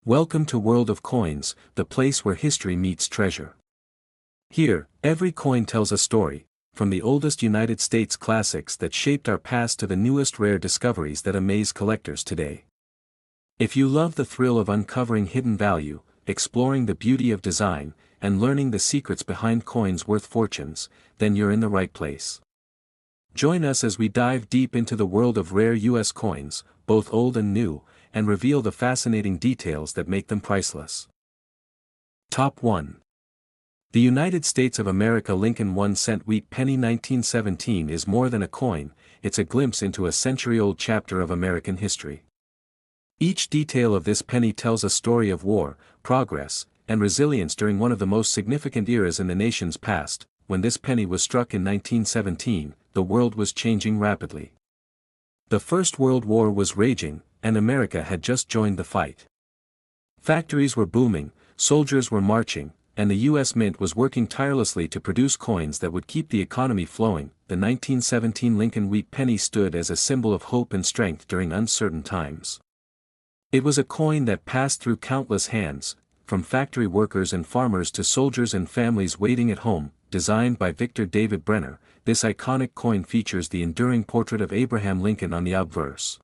Welcome to World of Coins, the place where history meets treasure. Here, every coin tells a story, from the oldest United States classics that shaped our past to the newest rare discoveries that amaze collectors today. If you love the thrill of uncovering hidden value, exploring the beauty of design, and learning the secrets behind coins worth fortunes, then you're in the right place. Join us as we dive deep into the world of rare U.S. coins, both old and new, and reveal the fascinating details that make them priceless. Top 1. The United States of America Lincoln 1-cent Wheat Penny 1917 is more than a coin, it's a glimpse into a century-old chapter of American history. Each detail of this penny tells a story of war, progress, and resilience during one of the most significant eras in the nation's past. When this penny was struck in 1917, the world was changing rapidly. The First World War was raging, and America had just joined the fight. Factories were booming, soldiers were marching, and the U.S. Mint was working tirelessly to produce coins that would keep the economy flowing. The 1917 Lincoln Wheat Penny stood as a symbol of hope and strength during uncertain times. It was a coin that passed through countless hands, from factory workers and farmers to soldiers and families waiting at home. Designed by Victor David Brenner, this iconic coin features the enduring portrait of Abraham Lincoln on the obverse.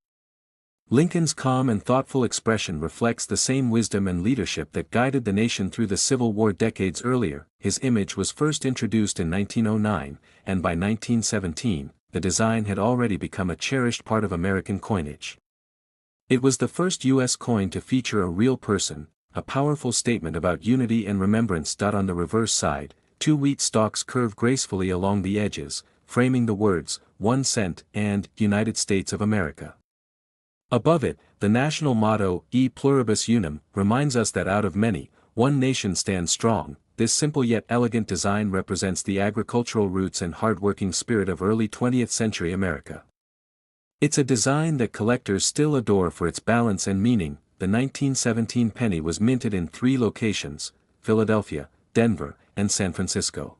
Lincoln's calm and thoughtful expression reflects the same wisdom and leadership that guided the nation through the Civil War decades earlier. His image was first introduced in 1909, and by 1917, the design had already become a cherished part of American coinage. It was the first U.S. coin to feature a real person, a powerful statement about unity and remembrance. On the reverse side, two wheat stalks curve gracefully along the edges, framing the words, 1 cent and United States of America. Above it, the national motto, E pluribus unum, reminds us that out of many, one nation stands strong. This simple yet elegant design represents the agricultural roots and hard-working spirit of early 20th century America. It's a design that collectors still adore for its balance and meaning. The 1917 penny was minted in 3 locations, Philadelphia, Denver, and San Francisco.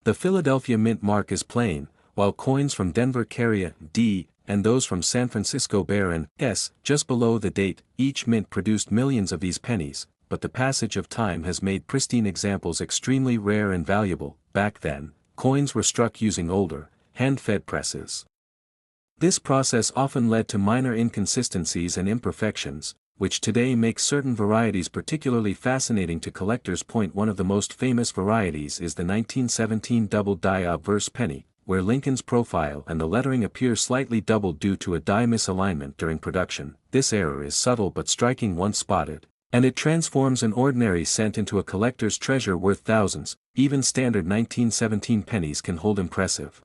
The Philadelphia mint mark is plain, while coins from Denver carry a D, and those from San Francisco bear an S just below the date. Each mint produced millions of these pennies, but the passage of time has made pristine examples extremely rare and valuable. Back then, coins were struck using older, hand-fed presses. This process often led to minor inconsistencies and imperfections, which today makes certain varieties particularly fascinating to collectors. One of the most famous varieties is the 1917 double die obverse penny, where Lincoln's profile and the lettering appear slightly doubled due to a die misalignment during production. This error is subtle but striking once spotted, and it transforms an ordinary cent into a collector's treasure worth thousands. Even standard 1917 pennies can hold impressive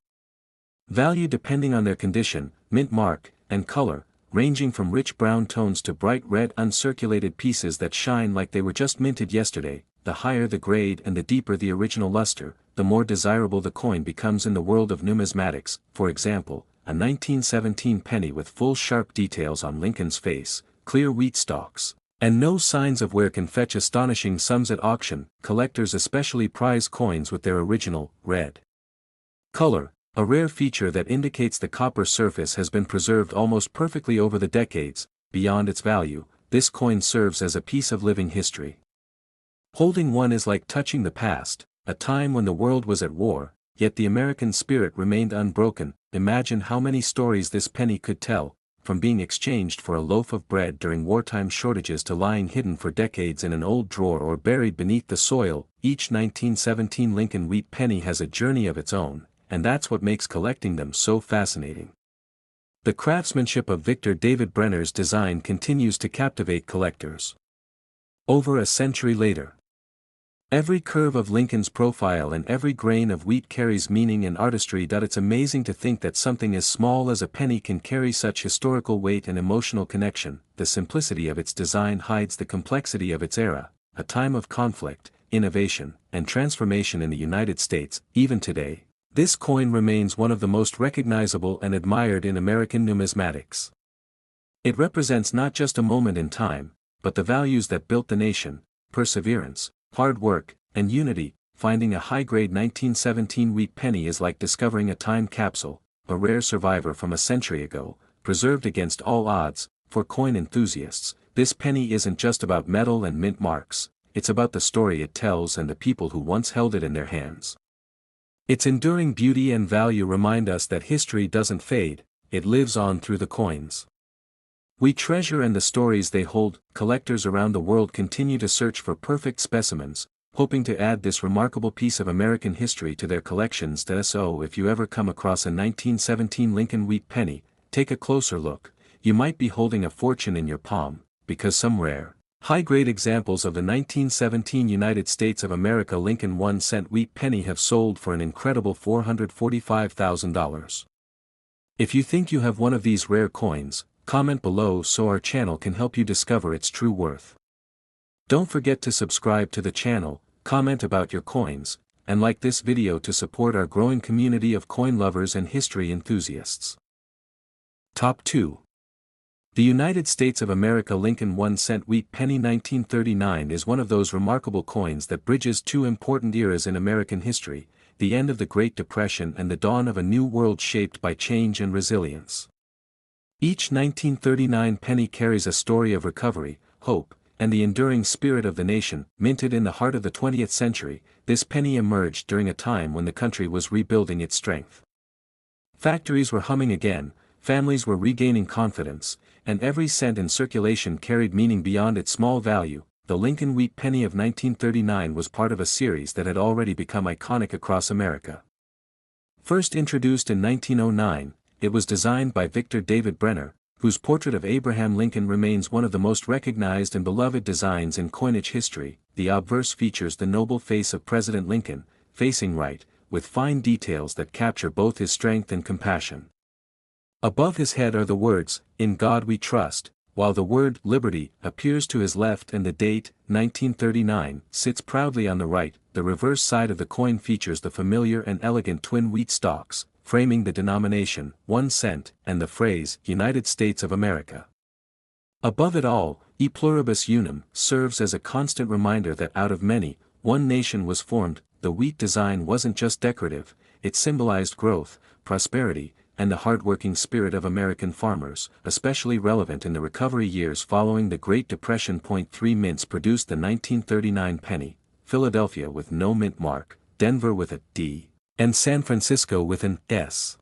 value depending on their condition, mint mark, and color, ranging from rich brown tones to bright red uncirculated pieces that shine like they were just minted yesterday. The higher the grade and the deeper the original luster, the more desirable the coin becomes in the world of numismatics. For example, a 1917 penny with full sharp details on Lincoln's face, clear wheat stalks, and no signs of wear can fetch astonishing sums at auction. Collectors especially prize coins with their original, red color, a rare feature that indicates the copper surface has been preserved almost perfectly over the decades. Beyond its value, this coin serves as a piece of living history. Holding one is like touching the past, a time when the world was at war, yet the American spirit remained unbroken. Imagine how many stories this penny could tell, from being exchanged for a loaf of bread during wartime shortages to lying hidden for decades in an old drawer or buried beneath the soil. Each 1917 Lincoln Wheat Penny has a journey of its own, and that's what makes collecting them so fascinating. The craftsmanship of Victor David Brenner's design continues to captivate collectors. Over a century later, every curve of Lincoln's profile and every grain of wheat carries meaning and artistry. It's amazing to think that something as small as a penny can carry such historical weight and emotional connection. The simplicity of its design hides the complexity of its era, a time of conflict, innovation, and transformation in the United States. Even today, this coin remains one of the most recognizable and admired in American numismatics. It represents not just a moment in time, but the values that built the nation: perseverance, hard work, and unity. Finding a high-grade 1917 wheat penny is like discovering a time capsule, a rare survivor from a century ago, preserved against all odds. For coin enthusiasts, this penny isn't just about metal and mint marks, it's about the story it tells and the people who once held it in their hands. Its enduring beauty and value remind us that history doesn't fade, it lives on through the coins we treasure and the stories they hold. Collectors around the world continue to search for perfect specimens, hoping to add this remarkable piece of American history to their collections. So if you ever come across a 1917 Lincoln Wheat Penny, take a closer look. You might be holding a fortune in your palm, because some rare, high-grade examples of the 1917 United States of America Lincoln 1-cent wheat penny have sold for an incredible $445,000. If you think you have one of these rare coins, comment below so our channel can help you discover its true worth. Don't forget to subscribe to the channel, comment about your coins, and like this video to support our growing community of coin lovers and history enthusiasts. Top 2. The United States of America Lincoln 1-cent wheat penny 1939 is one of those remarkable coins that bridges two important eras in American history, the end of the Great Depression and the dawn of a new world shaped by change and resilience. Each 1939 penny carries a story of recovery, hope, and the enduring spirit of the nation. Minted in the heart of the 20th century, this penny emerged during a time when the country was rebuilding its strength. Factories were humming again, families were regaining confidence, and every cent in circulation carried meaning beyond its small value. The Lincoln Wheat Penny of 1939 was part of a series that had already become iconic across America. First introduced in 1909, it was designed by Victor David Brenner, whose portrait of Abraham Lincoln remains one of the most recognized and beloved designs in coinage history. The obverse features the noble face of President Lincoln, facing right, with fine details that capture both his strength and compassion. Above his head are the words, "In God We Trust," while the word "Liberty" appears to his left and the date, 1939, sits proudly on the right. The reverse side of the coin features the familiar and elegant twin wheat stalks, framing the denomination, 1 cent, and the phrase, United States of America. Above it all, E pluribus unum serves as a constant reminder that out of many, one nation was formed. The wheat design wasn't just decorative, it symbolized growth, prosperity, and the hard-working spirit of American farmers, especially relevant in the recovery years following the Great Depression. 3 mints produced the 1939 penny, Philadelphia with no mint mark, Denver with a D, and San Francisco with an S.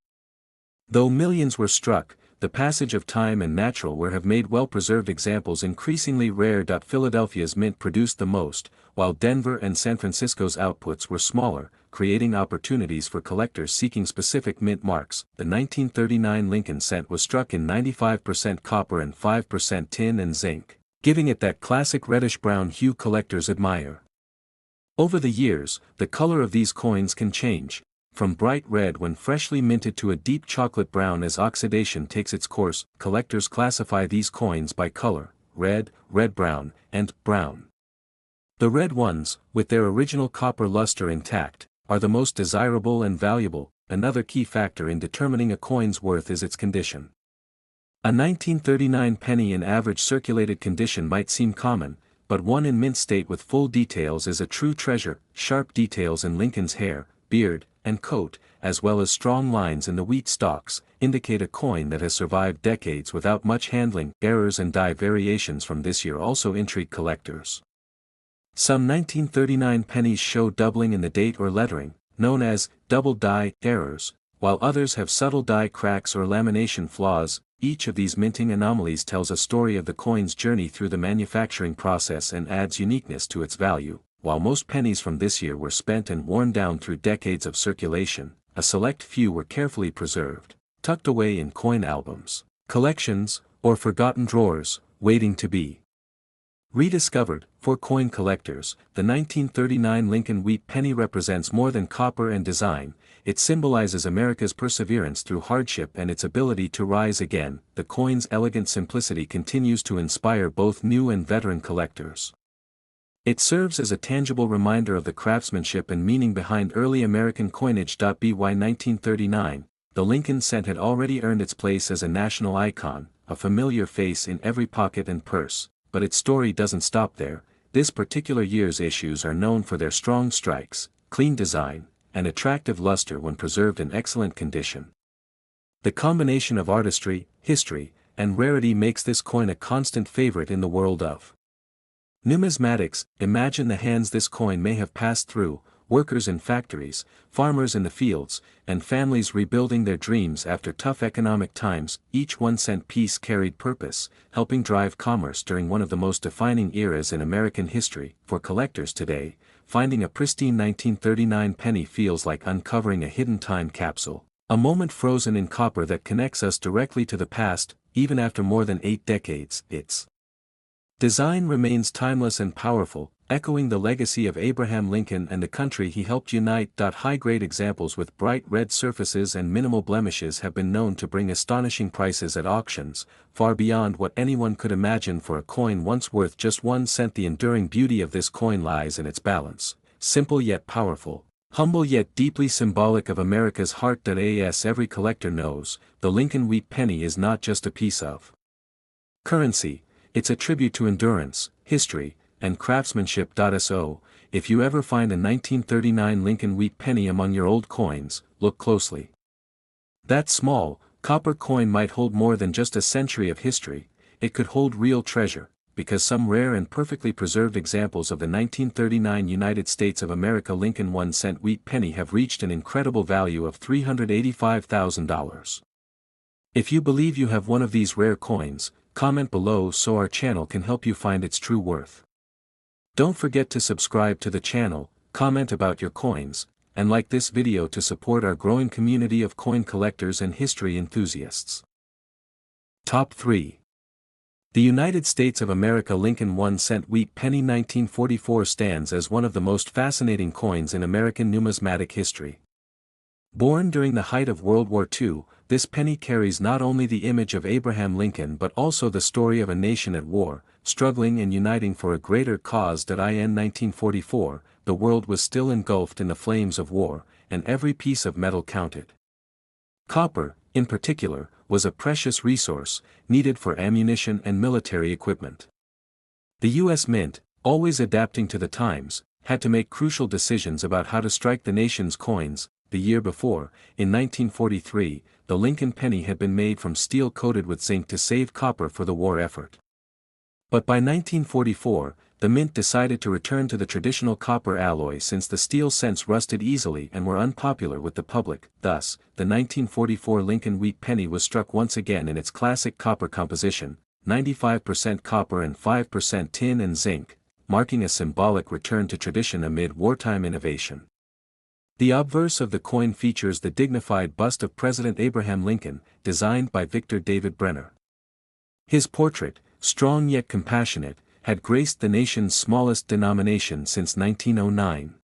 Though millions were struck, the passage of time and natural wear have made well-preserved examples increasingly rare. Philadelphia's mint produced the most, while Denver and San Francisco's outputs were smaller, creating opportunities for collectors seeking specific mint marks. The 1939 Lincoln cent was struck in 95% copper and 5% tin and zinc, giving it that classic reddish-brown hue collectors admire. Over the years, the color of these coins can change, from bright red when freshly minted to a deep chocolate brown as oxidation takes its course. Collectors classify these coins by color: red, red-brown, and brown. The red ones, with their original copper luster intact, are the most desirable and valuable. Another key factor in determining a coin's worth is its condition. A 1939 penny in average circulated condition might seem common, but one in mint state with full details is a true treasure. Sharp details in Lincoln's hair, beard, and coat, as well as strong lines in the wheat stalks, indicate a coin that has survived decades without much handling. Errors and die variations from this year also intrigue collectors. Some 1939 pennies show doubling in the date or lettering, known as double die errors, while others have subtle die cracks or lamination flaws. Each of these minting anomalies tells a story of the coin's journey through the manufacturing process and adds uniqueness to its value. While most pennies from this year were spent and worn down through decades of circulation, a select few were carefully preserved, tucked away in coin albums, collections, or forgotten drawers, waiting to be rediscovered. For coin collectors, the 1939 Lincoln Wheat Penny represents more than copper and design. It symbolizes America's perseverance through hardship and its ability to rise again. The coin's elegant simplicity continues to inspire both new and veteran collectors. It serves as a tangible reminder of the craftsmanship and meaning behind early American coinage. By 1939, the Lincoln cent had already earned its place as a national icon, a familiar face in every pocket and purse, but its story doesn't stop there. This particular year's issues are known for their strong strikes, clean design, and attractive luster when preserved in excellent condition. The combination of artistry, history, and rarity makes this coin a constant favorite in the world of numismatics. Imagine the hands this coin may have passed through: workers in factories, farmers in the fields, and families rebuilding their dreams after tough economic times. Each 1-cent piece carried purpose, helping drive commerce during one of the most defining eras in American history. For collectors today, finding a pristine 1939 penny feels like uncovering a hidden time capsule, a moment frozen in copper that connects us directly to the past. Even after more than 8 decades, its design remains timeless and powerful, echoing the legacy of Abraham Lincoln and the country he helped unite. High-grade examples with bright red surfaces and minimal blemishes have been known to bring astonishing prices at auctions, far beyond what anyone could imagine for a coin once worth just 1 cent. The enduring beauty of this coin lies in its balance: simple yet powerful, humble yet deeply symbolic of America's heart. As every collector knows, the Lincoln Wheat Penny is not just a piece of currency, it's a tribute to endurance, history, and craftsmanship. So, if you ever find a 1939 Lincoln Wheat Penny among your old coins, look closely. That small, copper coin might hold more than just a century of history. It could hold real treasure, because some rare and perfectly preserved examples of the 1939 United States of America Lincoln 1-cent wheat penny have reached an incredible value of $385,000. If you believe you have one of these rare coins, comment below so our channel can help you find its true worth. Don't forget to subscribe to the channel, comment about your coins, and like this video to support our growing community of coin collectors and history enthusiasts. Top 3. The United States of America Lincoln 1-cent wheat penny 1944 stands as one of the most fascinating coins in American numismatic history. Born during the height of World War II, this penny carries not only the image of Abraham Lincoln but also the story of a nation at war, struggling and uniting for a greater cause. In 1944, the world was still engulfed in the flames of war, and every piece of metal counted. Copper, in particular, was a precious resource, needed for ammunition and military equipment. The U.S. Mint, always adapting to the times, had to make crucial decisions about how to strike the nation's coins. The year before, in 1943, the Lincoln penny had been made from steel coated with zinc to save copper for the war effort. But by 1944, the Mint decided to return to the traditional copper alloy since the steel cents rusted easily and were unpopular with the public. Thus, the 1944 Lincoln Wheat Penny was struck once again in its classic copper composition, 95% copper and 5% tin and zinc, marking a symbolic return to tradition amid wartime innovation. The obverse of the coin features the dignified bust of President Abraham Lincoln, designed by Victor David Brenner. His portrait, strong yet compassionate, had graced the nation's smallest denomination since 1909.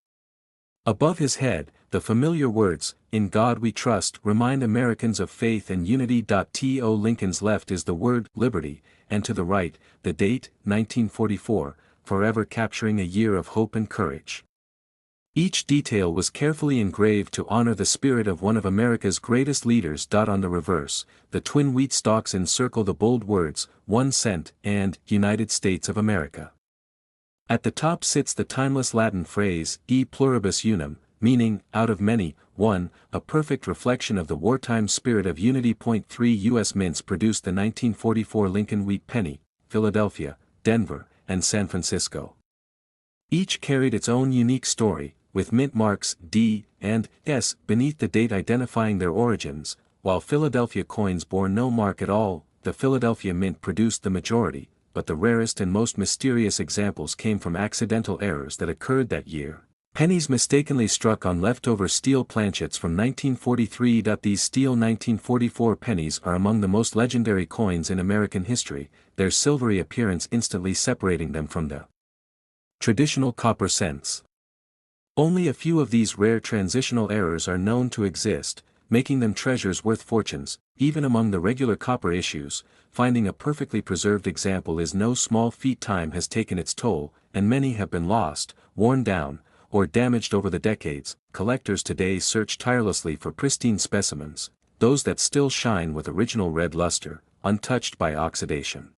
Above his head, the familiar words, "In God We Trust," remind Americans of faith and unity. To Lincoln's left is the word, "Liberty," and to the right, the date, 1944, forever capturing a year of hope and courage. Each detail was carefully engraved to honor the spirit of one of America's greatest leaders. On the reverse, the twin wheat stalks encircle the bold words, 1 cent, and United States of America. At the top sits the timeless Latin phrase, e pluribus unum, meaning, out of many, one, a perfect reflection of the wartime spirit of unity. 3 U.S. mints produced the 1944 Lincoln Wheat Penny, Philadelphia, Denver, and San Francisco. Each carried its own unique story, with mint marks D and S beneath the date identifying their origins. While Philadelphia coins bore no mark at all, the Philadelphia Mint produced the majority, but the rarest and most mysterious examples came from accidental errors that occurred that year. Pennies mistakenly struck on leftover steel planchets from 1943. These steel 1944 pennies are among the most legendary coins in American history, their silvery appearance instantly separating them from the traditional copper cents. Only a few of these rare transitional errors are known to exist, making them treasures worth fortunes. Even among the regular copper issues, finding a perfectly preserved example is no small feat. Time has taken its toll, and many have been lost, worn down, or damaged over the decades. Collectors today search tirelessly for pristine specimens, those that still shine with original red luster, untouched by oxidation.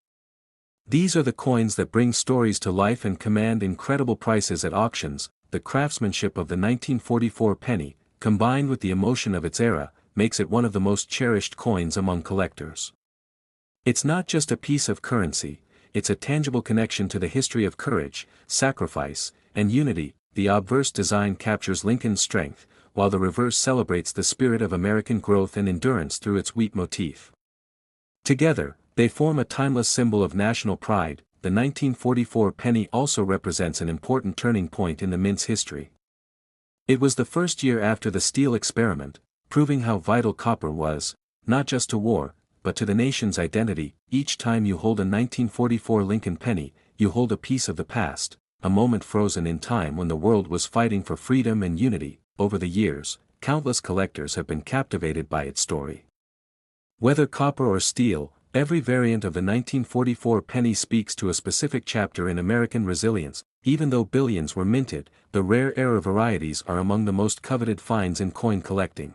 These are the coins that bring stories to life and command incredible prices at auctions. The craftsmanship of the 1944 penny, combined with the emotion of its era, makes it one of the most cherished coins among collectors. It's not just a piece of currency, it's a tangible connection to the history of courage, sacrifice, and unity. The obverse design captures Lincoln's strength, while the reverse celebrates the spirit of American growth and endurance through its wheat motif. Together, they form a timeless symbol of national pride. The 1944 penny also represents an important turning point in the mint's history. It was the first year after the steel experiment, proving how vital copper was, not just to war, but to the nation's identity. Each time you hold a 1944 Lincoln penny, you hold a piece of the past, a moment frozen in time when the world was fighting for freedom and unity. Over the years, countless collectors have been captivated by its story. Whether copper or steel, every variant of the 1944 penny speaks to a specific chapter in American resilience. Even though billions were minted, the rare error varieties are among the most coveted finds in coin collecting.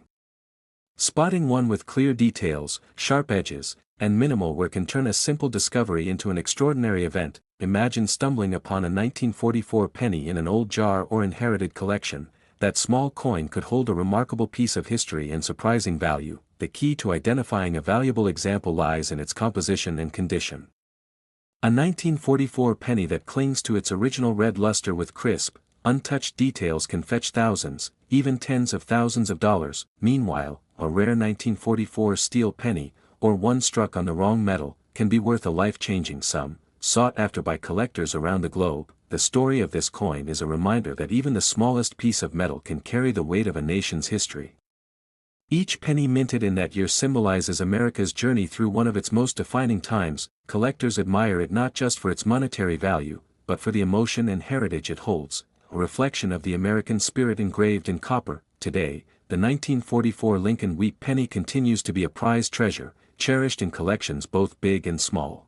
Spotting one with clear details, sharp edges, and minimal wear can turn a simple discovery into an extraordinary event. Imagine stumbling upon a 1944 penny in an old jar or inherited collection. That small coin could hold a remarkable piece of history and surprising value. The key to identifying a valuable example lies in its composition and condition. A 1944 penny that clings to its original red luster with crisp, untouched details can fetch thousands, even tens of thousands of dollars. Meanwhile, a rare 1944 steel penny, or one struck on the wrong metal, can be worth a life-changing sum. Sought after by collectors around the globe, the story of this coin is a reminder that even the smallest piece of metal can carry the weight of a nation's history. Each penny minted in that year symbolizes America's journey through one of its most defining times. Collectors admire it not just for its monetary value, but for the emotion and heritage it holds, a reflection of the American spirit engraved in copper. Today, the 1944 Lincoln Wheat Penny continues to be a prized treasure, cherished in collections both big and small.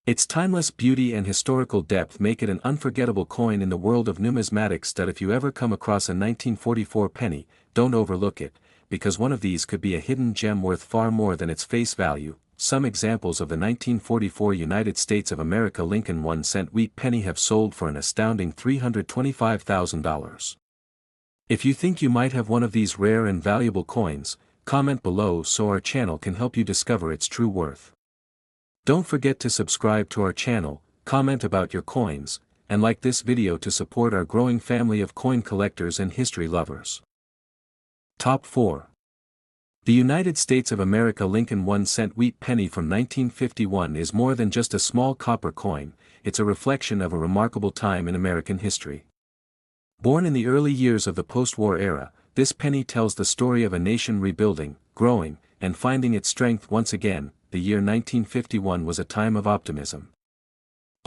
Its timeless beauty and historical depth make it an unforgettable coin in the world of numismatics. That if you ever come across a 1944 penny, don't overlook it, because one of these could be a hidden gem worth far more than its face value. Some examples of the 1944 United States of America Lincoln 1-cent wheat penny have sold for an astounding $325,000. If you think you might have one of these rare and valuable coins, comment below so our channel can help you discover its true worth. Don't forget to subscribe to our channel, comment about your coins, and like this video to support our growing family of coin collectors and history lovers. Top 4. The United States of America Lincoln 1-cent wheat penny from 1951 is more than just a small copper coin, it's a reflection of a remarkable time in American history. Born in the early years of the post-war era, this penny tells the story of a nation rebuilding, growing, and finding its strength once again. The year 1951 was a time of optimism.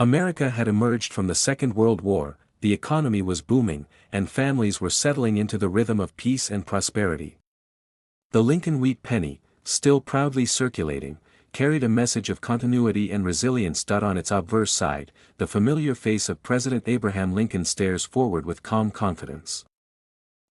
America had emerged from the Second World War, the economy was booming, and families were settling into the rhythm of peace and prosperity. The Lincoln Wheat Penny, still proudly circulating, carried a message of continuity and resilience. On its obverse side, the familiar face of President Abraham Lincoln stares forward with calm confidence.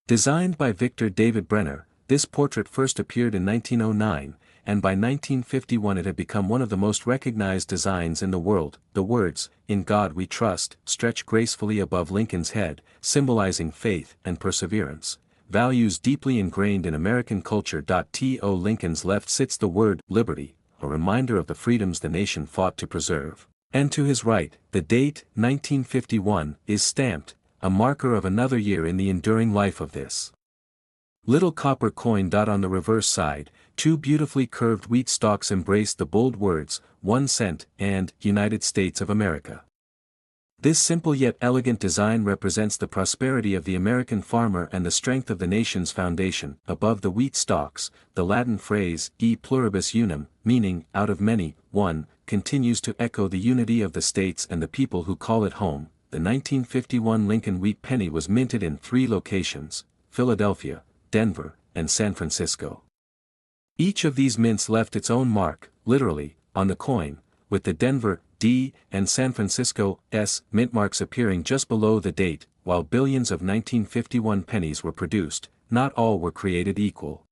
Designed by Victor David Brenner, this portrait first appeared in 1909, and by 1951 it had become one of the most recognized designs in the world. The words, "In God We Trust," stretch gracefully above Lincoln's head, symbolizing faith and perseverance, values deeply ingrained in American culture. To Lincoln's left sits the word, "Liberty," a reminder of the freedoms the nation fought to preserve. And to his right, the date, 1951, is stamped, a marker of another year in the enduring life of this little copper coin. On the reverse side, two beautifully curved wheat stalks embrace the bold words, 1 cent, and United States of America. This simple yet elegant design represents the prosperity of the American farmer and the strength of the nation's foundation. Above the wheat stalks, the Latin phrase, e pluribus unum, meaning, out of many, one, continues to echo the unity of the states and the people who call it home. The 1951 Lincoln Wheat Penny was minted in 3 locations, Philadelphia, Denver, and San Francisco. Each of these mints left its own mark, literally, on the coin, with the Denver D and San Francisco S mint marks appearing just below the date. While billions of 1951 pennies were produced, not all were created equal.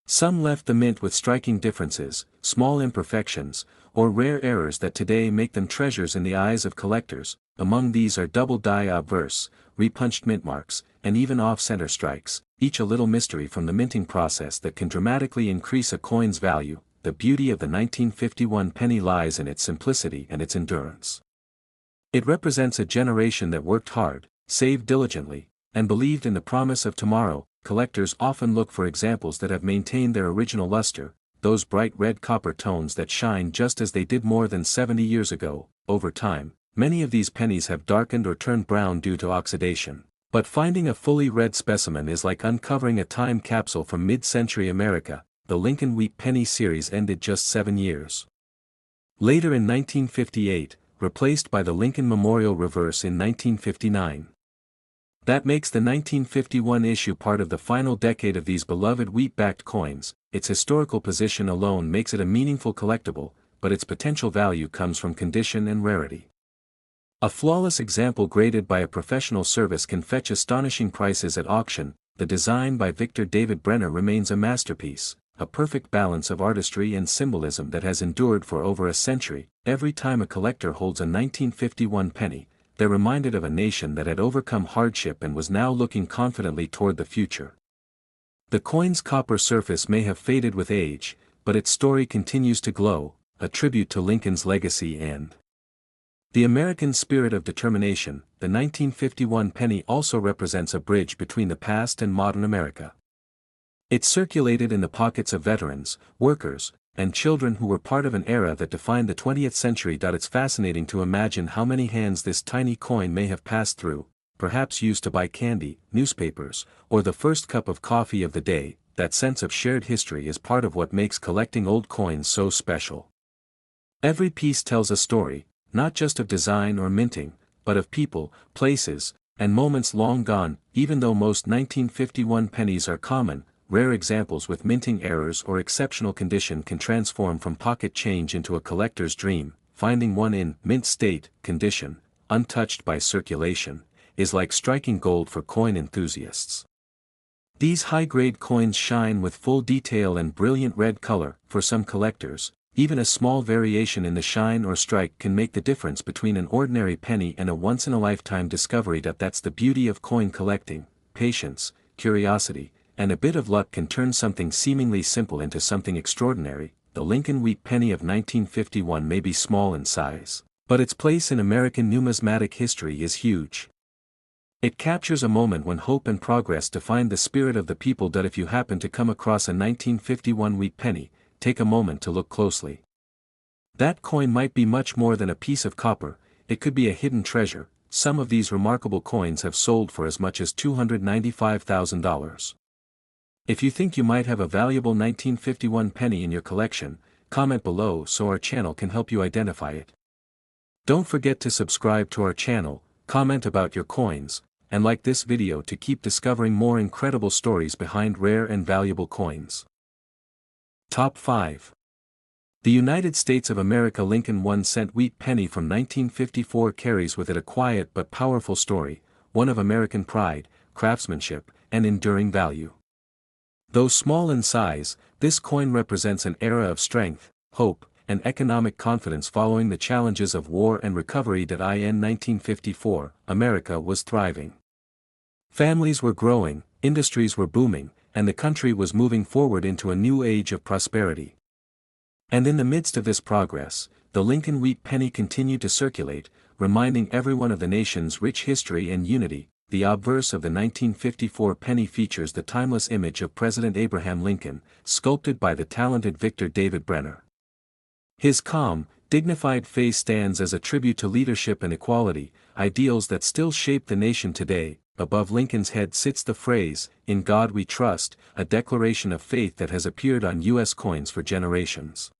Some left the mint with striking differences, small imperfections, or rare errors that today make them treasures in the eyes of collectors. Among these are double die obverse, repunched mint marks, and even off-center strikes, each a little mystery from the minting process that can dramatically increase a coin's value. the beauty of the 1951 penny lies in its simplicity and its endurance. It represents a generation that worked hard, saved diligently, and believed in the promise of tomorrow. Collectors often look for examples that have maintained their original luster, those bright red copper tones that shine just as they did more than 70 years ago. Over time, many of these pennies have darkened or turned brown due to oxidation. But finding a fully red specimen is like uncovering a time capsule from mid-century America. The Lincoln Wheat Penny series ended just 7 years later in 1958, replaced by the Lincoln Memorial Reverse in 1959. That makes the 1951 issue part of the final decade of these beloved wheat-backed coins. Its historical position alone makes it a meaningful collectible, but its potential value comes from condition and rarity. A flawless example graded by a professional service can fetch astonishing prices at auction. The design by Victor David Brenner remains a masterpiece, a perfect balance of artistry and symbolism that has endured for over a century. Every time a collector holds a 1951 penny, they're reminded of a nation that had overcome hardship and was now looking confidently toward the future. The coin's copper surface may have faded with age, but its story continues to glow, a tribute to Lincoln's legacy and the American spirit of determination. The 1951 penny also represents a bridge between the past and modern America. It circulated in the pockets of veterans, workers, and children who were part of an era that defined the 20th century. It's fascinating to imagine how many hands this tiny coin may have passed through, perhaps used to buy candy, newspapers, or the first cup of coffee of the day. That sense of shared history is part of what makes collecting old coins so special. Every piece tells a story, not just of design or minting, but of people, places, and moments long gone. Even though most 1951 pennies are common, rare examples with minting errors or exceptional condition can transform from pocket change into a collector's dream. Finding one in mint state condition, untouched by circulation, is like striking gold for coin enthusiasts. These high-grade coins shine with full detail and brilliant red color. For some collectors, even a small variation in the shine or strike can make the difference between an ordinary penny and a once-in-a-lifetime discovery. That's the beauty of coin collecting. Patience, curiosity, and a bit of luck can turn something seemingly simple into something extraordinary. The Lincoln Wheat Penny of 1951 may be small in size, but its place in American numismatic history is huge. It captures a moment when hope and progress defined the spirit of the people. If you happen to come across a 1951 wheat penny, take a moment to look closely. That coin might be much more than a piece of copper. It could be a hidden treasure. Some of these remarkable coins have sold for as much as $295,000. If you think you might have a valuable 1951 penny in your collection, comment below so our channel can help you identify it. Don't forget to subscribe to our channel, comment about your coins, and like this video to keep discovering more incredible stories behind rare and valuable coins. Top 5. The United States of America Lincoln 1-cent wheat penny from 1954 carries with it a quiet but powerful story, one of American pride, craftsmanship, and enduring value. Though small in size, this coin represents an era of strength, hope, and economic confidence following the challenges of war and recovery. In 1954, America was thriving. Families were growing, industries were booming, and the country was moving forward into a new age of prosperity. And in the midst of this progress, the Lincoln Wheat Penny continued to circulate, reminding everyone of the nation's rich history and unity. The obverse of the 1954 penny features the timeless image of President Abraham Lincoln, sculpted by the talented Victor David Brenner. His calm, dignified face stands as a tribute to leadership and equality, ideals that still shape the nation today. Above Lincoln's head sits the phrase, "In God We Trust," a declaration of faith that has appeared on U.S. coins for generations.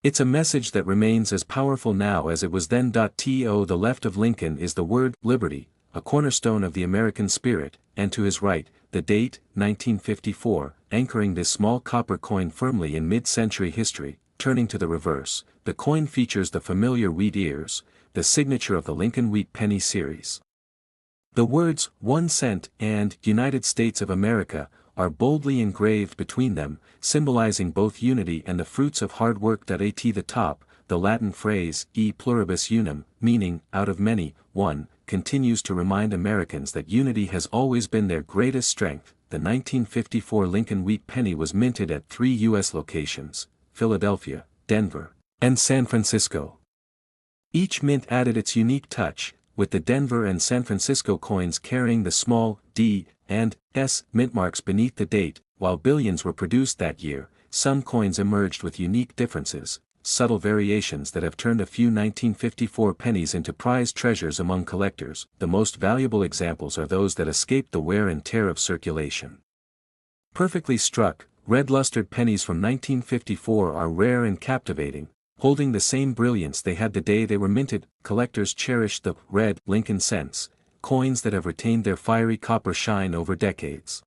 It's a message that remains as powerful now as it was then. To the left of Lincoln is the word, liberty, a cornerstone of the American spirit, and to his right, the date, 1954, anchoring this small copper coin firmly in mid-century history. Turning to the reverse, the coin features the familiar wheat ears, the signature of the Lincoln Wheat Penny series. The words, 1 cent, and United States of America, are boldly engraved between them, symbolizing both unity and the fruits of hard work. At the top, the Latin phrase, e pluribus unum, meaning, out of many, one, continues to remind Americans that unity has always been their greatest strength. The 1954 Lincoln Wheat Penny was minted at 3 U.S. locations, Philadelphia, Denver, and San Francisco. Each mint added its unique touch, with the Denver and San Francisco coins carrying the small D and S mint marks beneath the date. While billions were produced that year, some coins emerged with unique differences, subtle variations that have turned a few 1954 pennies into prized treasures among collectors. The most valuable examples are those that escaped the wear and tear of circulation. Perfectly struck, red-lustered pennies from 1954 are rare and captivating, holding the same brilliance they had the day they were minted. Collectors cherish the red Lincoln cents, coins that have retained their fiery copper shine over decades.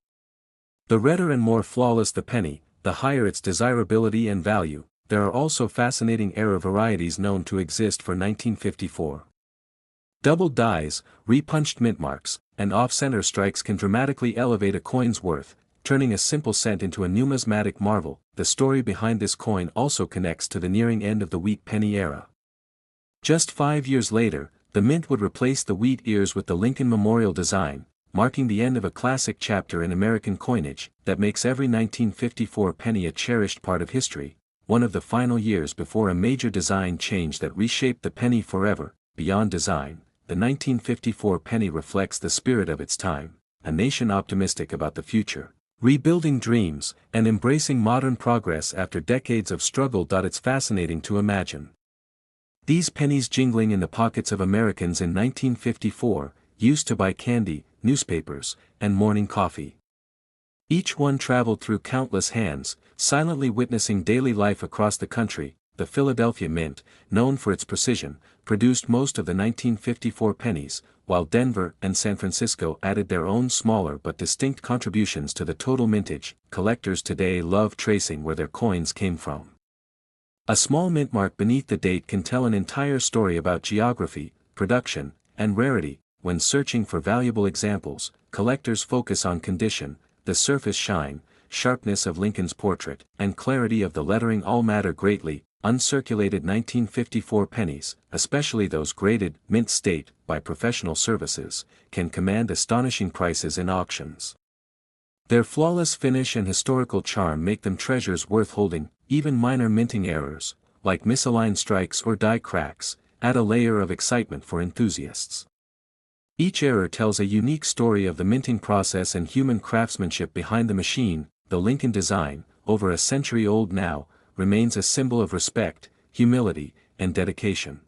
The redder and more flawless the penny, the higher its desirability and value. There are also fascinating error varieties known to exist for 1954. Doubled dies, repunched mint marks, and off-center strikes can dramatically elevate a coin's worth, turning a simple cent into a numismatic marvel. The story behind this coin also connects to the nearing end of the wheat penny era. Just 5 years later, the mint would replace the wheat ears with the Lincoln Memorial design, marking the end of a classic chapter in American coinage that makes every 1954 penny a cherished part of history, one of the final years before a major design change that reshaped the penny forever. Beyond design, the 1954 penny reflects the spirit of its time, a nation optimistic about the future, rebuilding dreams, and embracing modern progress after decades of struggle. It's fascinating to imagine these pennies jingling in the pockets of Americans in 1954, used to buy candy, newspapers, and morning coffee. Each one traveled through countless hands, silently witnessing daily life across the country. The Philadelphia Mint, known for its precision, produced most of the 1954 pennies, while Denver and San Francisco added their own smaller but distinct contributions to the total mintage. Collectors today love tracing where their coins came from. A small mint mark beneath the date can tell an entire story about geography, production, and rarity. When searching for valuable examples, collectors focus on condition, the surface shine, sharpness of Lincoln's portrait, and clarity of the lettering all matter greatly. Uncirculated 1954 pennies, especially those graded mint state by professional services, can command astonishing prices in auctions. Their flawless finish and historical charm make them treasures worth holding. Even minor minting errors, like misaligned strikes or die cracks, add a layer of excitement for enthusiasts. Each error tells a unique story of the minting process and human craftsmanship behind the machine. The Lincoln design, over a century old now, remains a symbol of respect, humility, and dedication.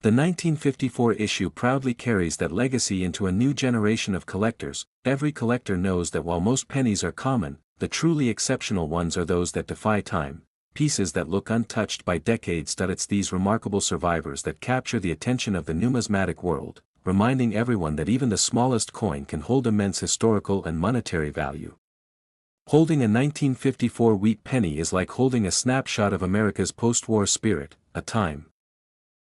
The 1954 issue proudly carries that legacy into a new generation of collectors. Every collector knows that while most pennies are common, the truly exceptional ones are those that defy time, pieces that look untouched by decades. It's these remarkable survivors that capture the attention of the numismatic world, reminding everyone that even the smallest coin can hold immense historical and monetary value. Holding a 1954 wheat penny is like holding a snapshot of America's post-war spirit, a time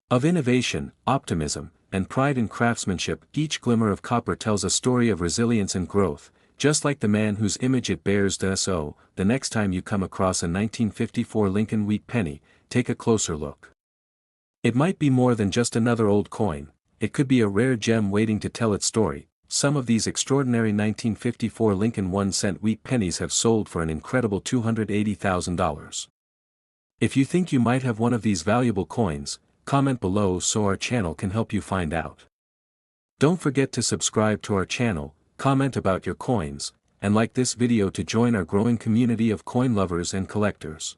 of innovation, optimism, and pride in craftsmanship. Each glimmer of copper tells a story of resilience and growth, just like the man whose image it bears. So, the next time you come across a 1954 Lincoln Wheat Penny, take a closer look. It might be more than just another old coin, it could be a rare gem waiting to tell its story. Some of these extraordinary 1954 Lincoln 1-cent wheat pennies have sold for an incredible $280,000. If you think you might have one of these valuable coins, comment below so our channel can help you find out. Don't forget to subscribe to our channel, comment about your coins, and like this video to join our growing community of coin lovers and collectors.